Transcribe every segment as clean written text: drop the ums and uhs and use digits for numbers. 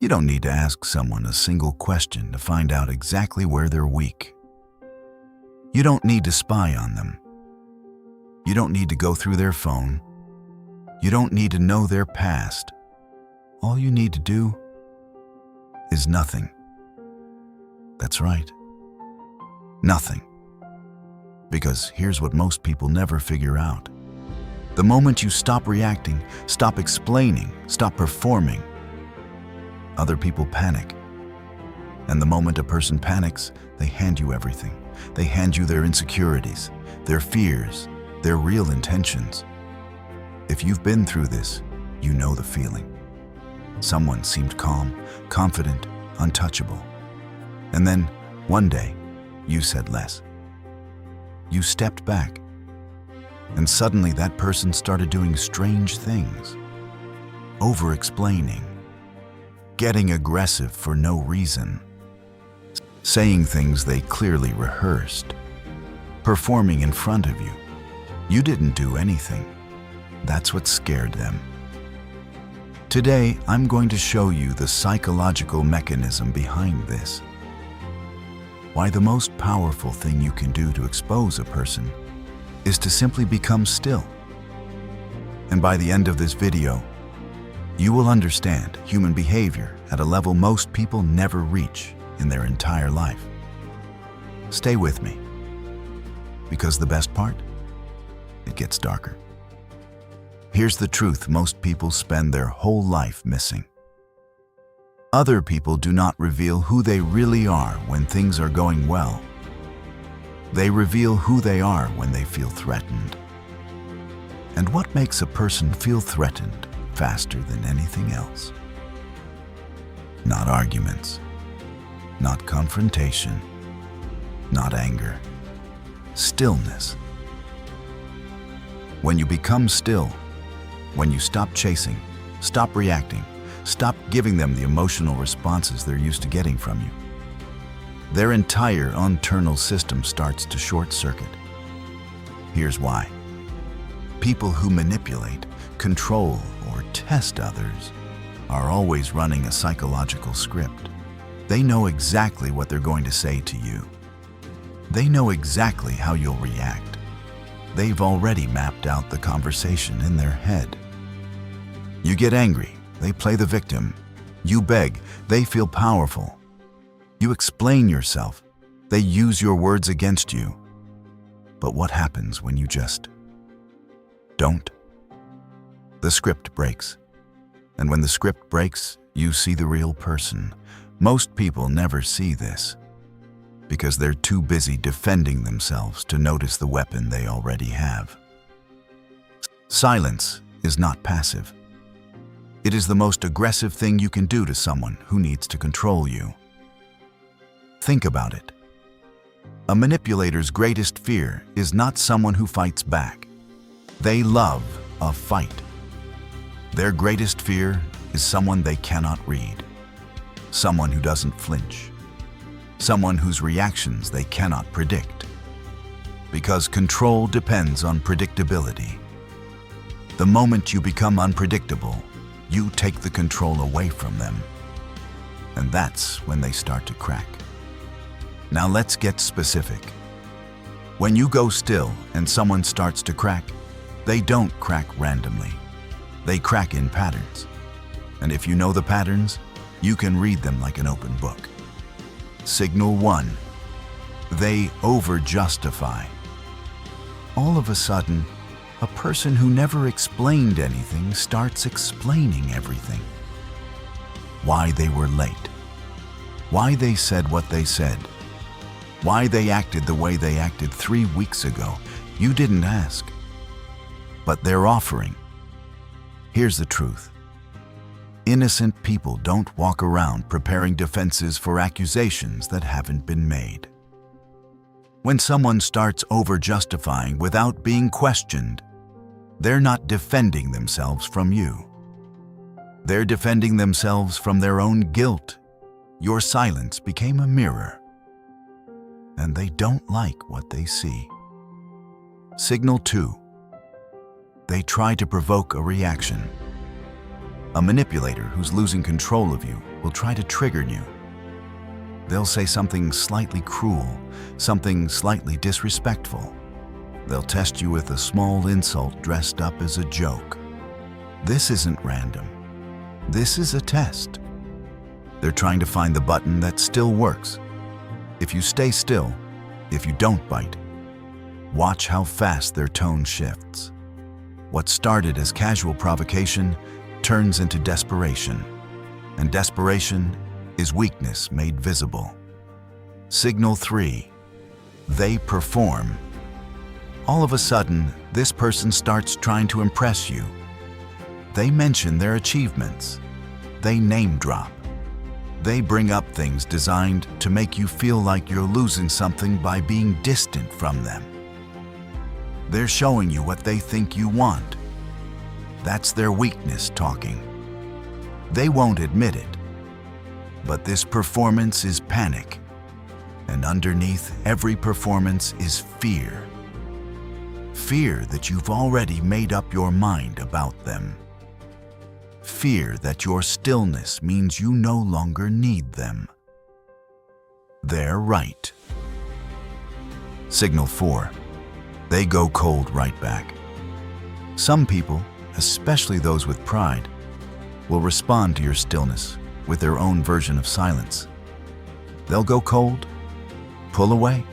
You don't need to ask someone a single question to find out exactly where they're weak. You don't need to spy on them. You don't need to go through their phone. You don't need to know their past. All you need to do is nothing. That's right. Nothing. Because here's what most people never figure out. The moment you stop reacting, stop explaining, stop performing, other people panic. And the moment a person panics, they hand you everything. They hand you their insecurities, their fears, their real intentions. If you've been through this, you know the feeling. Someone seemed calm, confident, untouchable. And then, one day, you said less. You stepped back. And suddenly that person started doing strange things. Over-explaining. Getting aggressive for no reason. Saying things they clearly rehearsed. Performing in front of you. You didn't do anything. That's what scared them. Today, I'm going to show you the psychological mechanism behind this. Why the most powerful thing you can do to expose a person is to simply become still. And by the end of this video, you will understand human behavior at a level most people never reach in their entire life. Stay with me, because the best part, it gets darker. Here's the truth most people spend their whole life missing. Other people do not reveal who they really are when things are going well. They reveal who they are when they feel threatened. And what makes a person feel threatened faster than anything else? Not arguments, not confrontation, not anger, stillness. When you become still, when you stop chasing, stop reacting, stop giving them the emotional responses they're used to getting from you, their entire internal system starts to short-circuit. Here's why. People who manipulate, control, or test others are always running a psychological script. They know exactly what they're going to say to you. They know exactly how you'll react. They've already mapped out the conversation in their head. You get angry, they play the victim. You beg, they feel powerful. You explain yourself, they use your words against you. But what happens when you just don't? The script breaks. And when the script breaks, you see the real person. Most people never see this, because they're too busy defending themselves to notice the weapon they already have. Silence is not passive. It is the most aggressive thing you can do to someone who needs to control you. Think about it. A manipulator's greatest fear is not someone who fights back. They love a fight. Their greatest fear is someone they cannot read. Someone who doesn't flinch. Someone whose reactions they cannot predict. Because control depends on predictability. The moment you become unpredictable, you take the control away from them. And that's when they start to crack. Now let's get specific. When you go still and someone starts to crack, they don't crack randomly. They crack in patterns. And if you know the patterns, you can read them like an open book. Signal 1. They over-justify. All of a sudden, a person who never explained anything starts explaining everything. Why they were late. Why they said what they said. Why they acted the way they acted 3 weeks ago. You didn't ask. But they're offering. Here's the truth. Innocent people don't walk around preparing defenses for accusations that haven't been made. When someone starts over-justifying without being questioned, they're not defending themselves from you. They're defending themselves from their own guilt. Your silence became a mirror, and they don't like what they see. Signal 2. They try to provoke a reaction. A manipulator who's losing control of you will try to trigger you. They'll say something slightly cruel, something slightly disrespectful. They'll test you with a small insult dressed up as a joke. This isn't random. This is a test. They're trying to find the button that still works. If you stay still, if you don't bite, watch how fast their tone shifts. What started as casual provocation turns into desperation, and desperation is weakness made visible. Signal 3. They perform. All of a sudden, this person starts trying to impress you. They mention their achievements. They name drop. They bring up things designed to make you feel like you're losing something by being distant from them. They're showing you what they think you want. That's their weakness talking. They won't admit it. But this performance is panic. And underneath every performance is fear. Fear that you've already made up your mind about them. Fear that your stillness means you no longer need them. They're right. Signal 4. They go cold right back. Some people, especially those with pride, will respond to your stillness with their own version of silence. They'll go cold, pull away,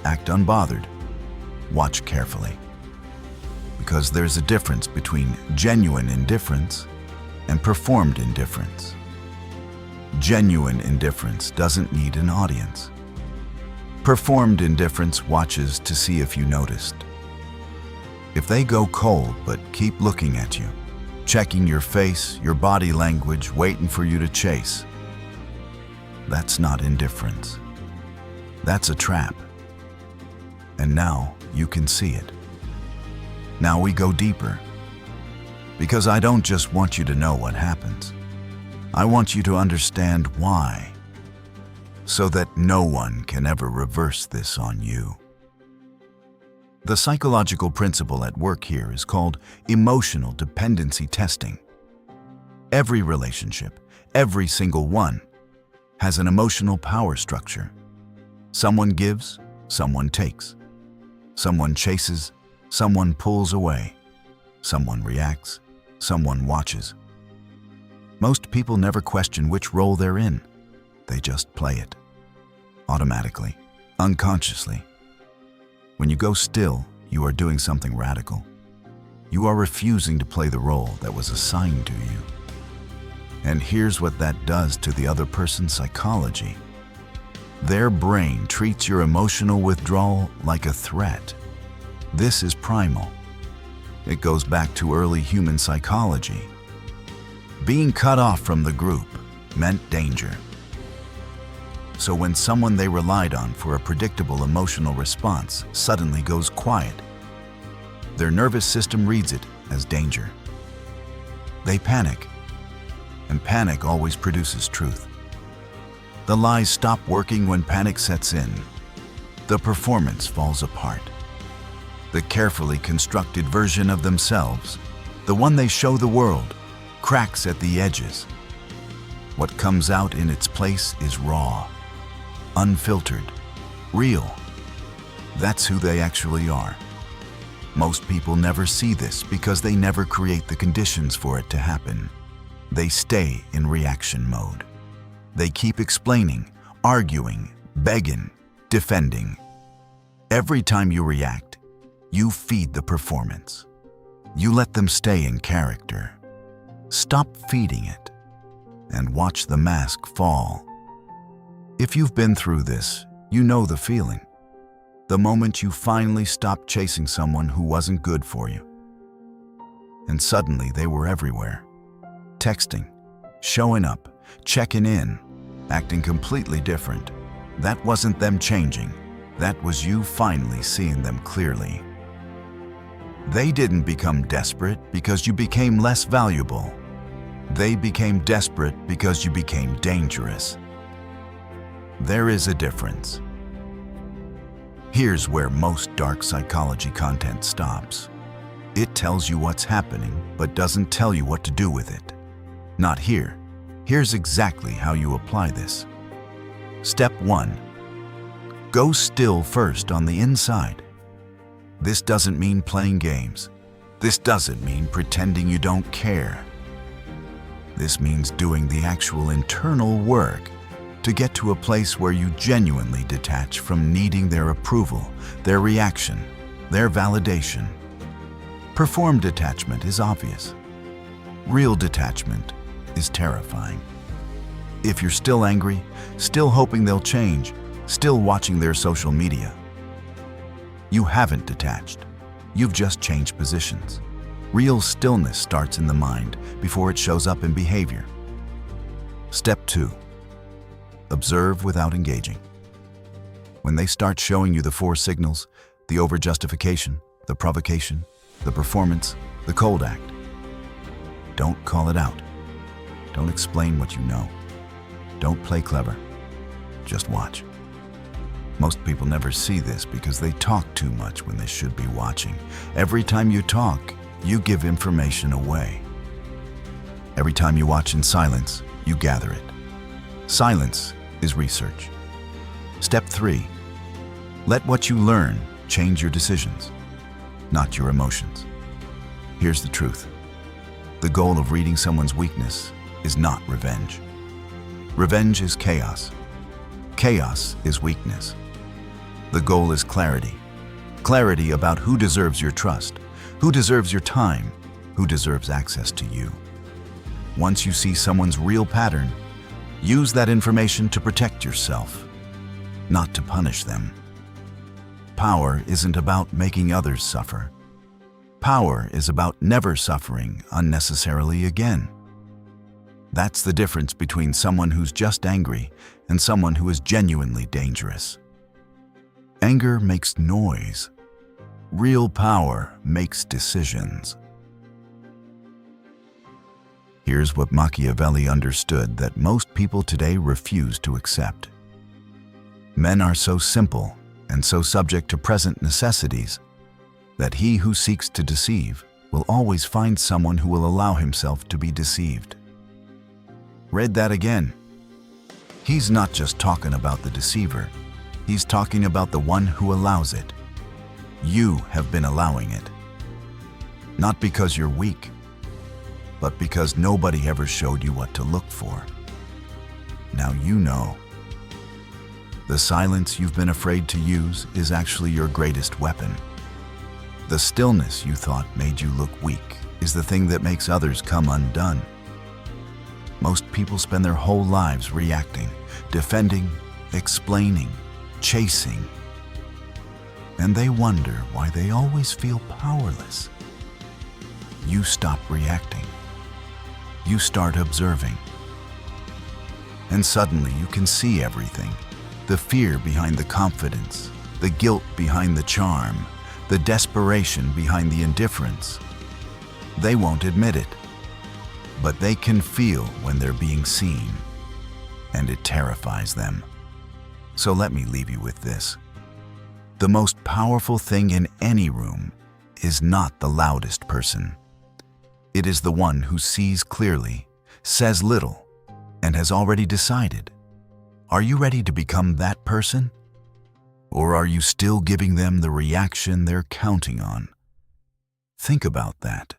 act unbothered. Watch carefully. Because there's a difference between genuine indifference and performed indifference. Genuine indifference doesn't need an audience. Performed indifference watches to see if you noticed. If they go cold but keep looking at you, checking your face, your body language, waiting for you to chase, that's not indifference. That's a trap. And now you can see it. Now we go deeper. Because I don't just want you to know what happens. I want you to understand why, so that no one can ever reverse this on you. The psychological principle at work here is called emotional dependency testing. Every relationship, every single one, has an emotional power structure. Someone gives, someone takes. Someone chases, someone pulls away. Someone reacts, someone watches. Most people never question which role they're in. They just play it. Automatically, unconsciously. When you go still, you are doing something radical. You are refusing to play the role that was assigned to you. And here's what that does to the other person's psychology. Their brain treats your emotional withdrawal like a threat. This is primal. It goes back to early human psychology. Being cut off from the group meant danger. So when someone they relied on for a predictable emotional response suddenly goes quiet, their nervous system reads it as danger. They panic, and panic always produces truth. The lies stop working when panic sets in. The performance falls apart. The carefully constructed version of themselves, the one they show the world, cracks at the edges. What comes out in its place is raw, unfiltered, real. That's who they actually are. Most people never see this because they never create the conditions for it to happen. They stay in reaction mode. They keep explaining, arguing, begging, defending. Every time you react, you feed the performance. You let them stay in character. Stop feeding it and watch the mask fall. If you've been through this, you know the feeling. The moment you finally stopped chasing someone who wasn't good for you. And suddenly they were everywhere. Texting, showing up, checking in, acting completely different. That wasn't them changing. That was you finally seeing them clearly. They didn't become desperate because you became less valuable. They became desperate because you became dangerous. There is a difference. Here's where most dark psychology content stops. It tells you what's happening, but doesn't tell you what to do with it. Not here. Here's exactly how you apply this. Step 1. Go still first on the inside. This doesn't mean playing games. This doesn't mean pretending you don't care. This means doing the actual internal work to get to a place where you genuinely detach from needing their approval, their reaction, their validation. Performed detachment is obvious. Real detachment is terrifying. If you're still angry, still hoping they'll change, still watching their social media, you haven't detached. You've just changed positions. Real stillness starts in the mind before it shows up in behavior. Step 2. Observe without engaging. When they start showing you the 4 signals, the over-justification, the provocation, the performance, the cold act, don't call it out. Don't explain what you know. Don't play clever. Just watch. Most people never see this because they talk too much when they should be watching. Every time you talk, you give information away. Every time you watch in silence, you gather it. Silence is research. Step 3. Let what you learn change your decisions, not your emotions. Here's the truth. The goal of reading someone's weakness is not revenge. Revenge is chaos. Chaos is weakness. The goal is clarity. Clarity about who deserves your trust, who deserves your time, who deserves access to you. Once you see someone's real pattern, use that information to protect yourself, not to punish them. Power isn't about making others suffer. Power is about never suffering unnecessarily again. That's the difference between someone who's just angry and someone who is genuinely dangerous. Anger makes noise. Real power makes decisions. Here's what Machiavelli understood that most people today refuse to accept. Men are so simple and so subject to present necessities that he who seeks to deceive will always find someone who will allow himself to be deceived. Read that again. He's not just talking about the deceiver. He's talking about the one who allows it. You have been allowing it. Not because you're weak, but because nobody ever showed you what to look for. Now you know. The silence you've been afraid to use is actually your greatest weapon. The stillness you thought made you look weak is the thing that makes others come undone. Most people spend their whole lives reacting, defending, explaining, chasing. And they wonder why they always feel powerless. You stop reacting. You start observing. And suddenly you can see everything. The fear behind the confidence, the guilt behind the charm, the desperation behind the indifference. They won't admit it, but they can feel when they're being seen, and it terrifies them. So let me leave you with this. The most powerful thing in any room is not the loudest person. It is the one who sees clearly, says little, and has already decided. Are you ready to become that person? Or are you still giving them the reaction they're counting on? Think about that.